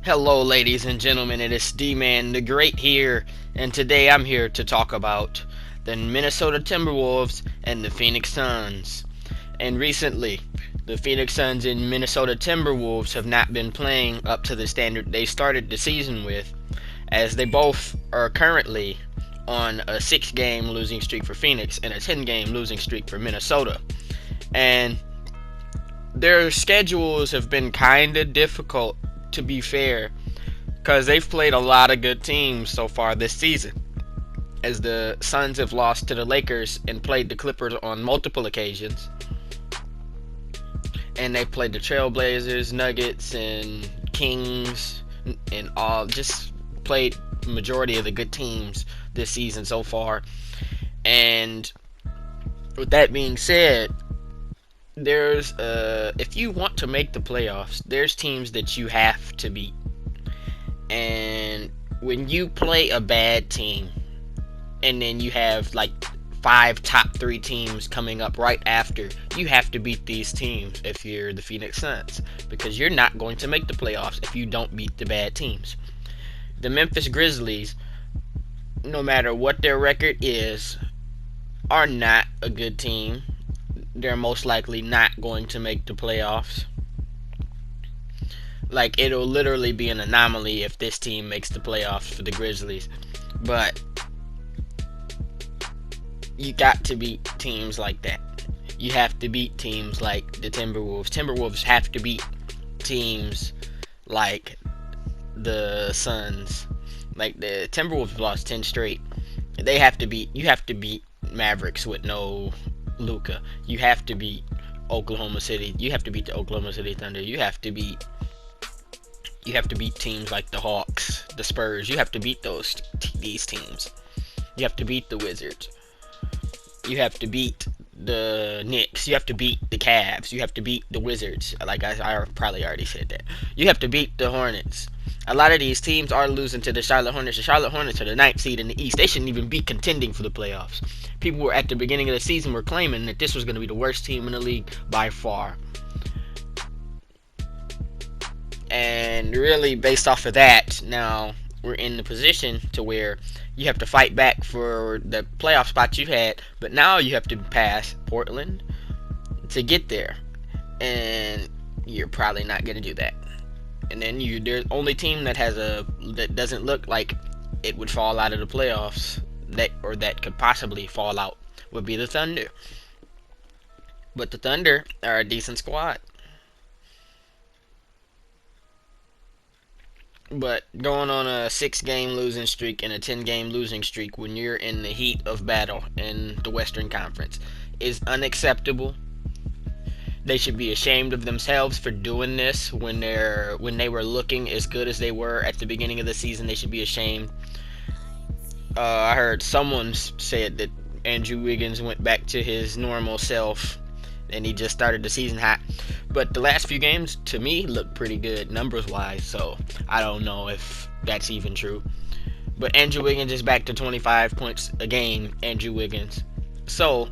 Hello, ladies and gentlemen. It is D-Man the Great here, and today I'm here to talk about the Minnesota Timberwolves and the Phoenix Suns. And recently, the Phoenix Suns and Minnesota Timberwolves have not been playing up to the standard they started the season with, as they both are currently on a 6-game losing streak for Phoenix and a 10-game losing streak for Minnesota. And their schedules have been kind of difficult, to be fair, because they've played a lot of good teams so far this season. As the Suns have lost to the Lakers and played the Clippers on multiple occasions, and they played the Trailblazers, Nuggets, and Kings, and all just played majority of the good teams this season so far. And with that being said, there's if you want to make the playoffs, there's teams that you have to beat. And when you play a bad team, and then you have like 5 top 3 teams coming up right after, you have to beat these teams if you're the Phoenix Suns, because you're not going to make the playoffs if you don't beat the bad teams. The Memphis Grizzlies, no matter what their record is, are not a good team. They're most likely not going to make the playoffs. Like, it'll literally be an anomaly if this team makes the playoffs for the Grizzlies. But you got to beat teams like that. You have to beat teams like the Timberwolves. Timberwolves have to beat teams like the Suns. Like, the Timberwolves lost 10 straight. You have to beat Mavericks with no Luka. You have to beat Oklahoma City. You have to beat the Oklahoma City Thunder. You have to beat teams like the Hawks, the Spurs. You have to beat these teams. You have to beat the Wizards. You have to beat the Knicks. You have to beat the Cavs. You have to beat the Wizards. Like I probably already said that. You have to beat the Hornets. A lot of these teams are losing to the Charlotte Hornets. The Charlotte Hornets are the 9th seed in the East. They shouldn't even be contending for the playoffs. People were at the beginning of the season were claiming that this was going to be the worst team in the league by far. And really, based off of that, now we're in the position to where you have to fight back for the playoff spot you had, but now you have to pass Portland to get there, and you're probably not going to do that. And then the only team that doesn't look like it would fall out of the playoffs, that could possibly fall out, would be the Thunder. But the Thunder are a decent squad. But going on a 6-game losing streak and a 10-game losing streak when you're in the heat of battle in the Western Conference is unacceptable. They should be ashamed of themselves for doing this when they were looking as good as they were at the beginning of the season. They should be ashamed. I heard someone said that Andrew Wiggins went back to his normal self and he just started the season hot. But the last few games, to me, look pretty good numbers-wise, so I don't know if that's even true. But Andrew Wiggins is back to 25 points a game, Andrew Wiggins. So,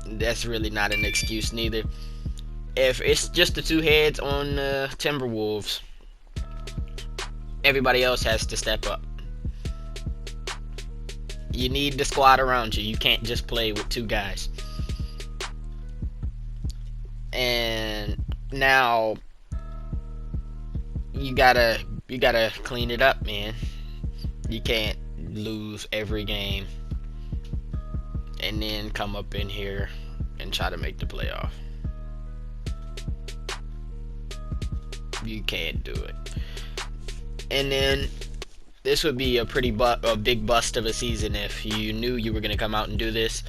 that's really not an excuse neither. If it's just the two heads on the Timberwolves, everybody else has to step up. You need the squad around you. You can't just play with 2 guys. And now you gotta clean it up, man. You can't lose every game and then come up in here and try to make the playoff. You can't do it. And then this would be a big bust of a season if you knew you were going to come out and do this,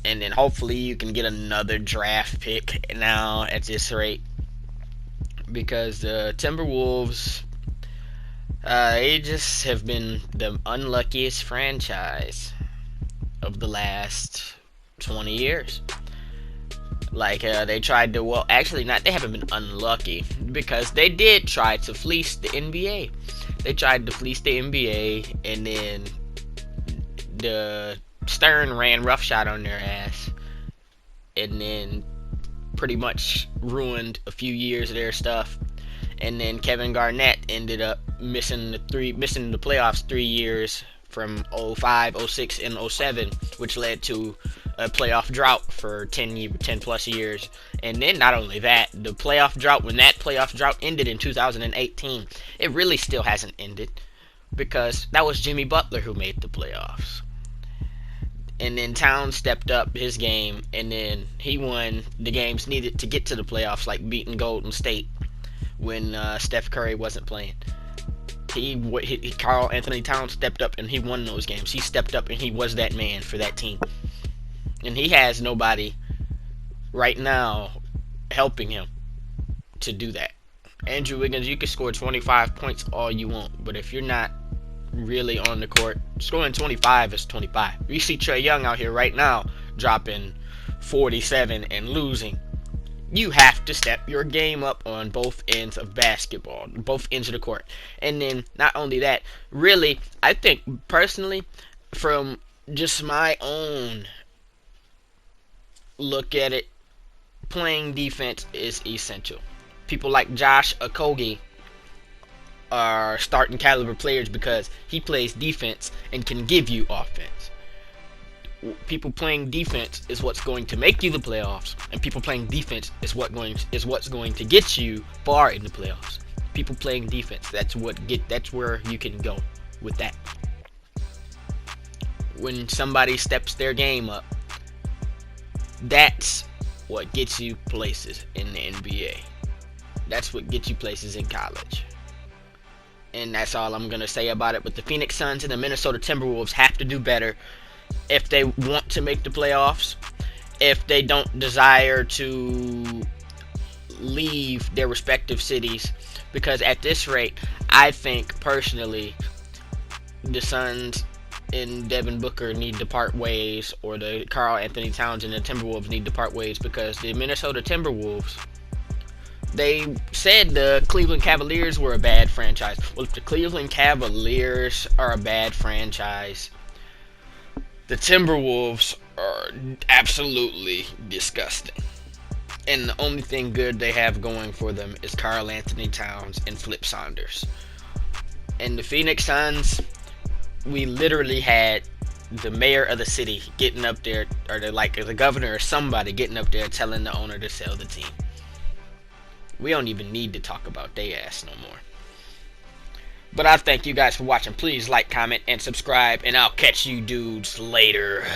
and then hopefully you can get another draft pick now at this rate, because the Timberwolves, they just have been the unluckiest franchise of the last 20 years. Like, they tried to, well, actually not, they haven't been unlucky, because they did try to fleece the NBA. They tried to fleece the NBA, and then the Stern ran roughshod on their ass, and then pretty much ruined a few years of their stuff. And then Kevin Garnett ended up missing the playoffs 3 years from '05, '06, and '07, which led to a playoff drought for 10 plus years. And then not only that, the playoff drought, when that playoff drought ended in 2018, it really still hasn't ended, because that was Jimmy Butler who made the playoffs. And then Towns stepped up his game, and then he won the games needed to get to the playoffs, like beating Golden State when Steph Curry wasn't playing. Karl Anthony Towns stepped up and he won those games. He stepped up and he was that man for that team. And he has nobody right now helping him to do that. Andrew Wiggins, you can score 25 points all you want, but if you're not really on the court, scoring 25 is 25. We see Trae Young out here right now dropping 47 and losing. You have to step your game up on both ends of basketball, both ends of the court. And then not only that, really, I think personally, from just my own look at it, playing defense is essential. People like Josh Okogie are starting caliber players because he plays defense and can give you offense. People playing defense is what's going to make you the playoffs, and people playing defense is what's going to get you far in the playoffs. People playing defense, that's where you can go with that. When somebody steps their game up, that's what gets you places in the NBA. That's what gets you places in college. And that's all I'm going to say about it. But the Phoenix Suns and the Minnesota Timberwolves have to do better if they want to make the playoffs, if they don't desire to leave their respective cities. Because at this rate, I think personally, the Suns and Devin Booker need to part ways, or the Karl Anthony Towns and the Timberwolves need to part ways, because the Minnesota Timberwolves, they said the Cleveland Cavaliers were a bad franchise. Well, if the Cleveland Cavaliers are a bad franchise, the Timberwolves are absolutely disgusting. And the only thing good they have going for them is Karl Anthony Towns and Flip Saunders. And the Phoenix Suns, we literally had the mayor of the city getting up there, or the governor or somebody getting up there telling the owner to sell the team. We don't even need to talk about they ass no more. But I thank you guys for watching. Please like, comment, and subscribe, and I'll catch you dudes later.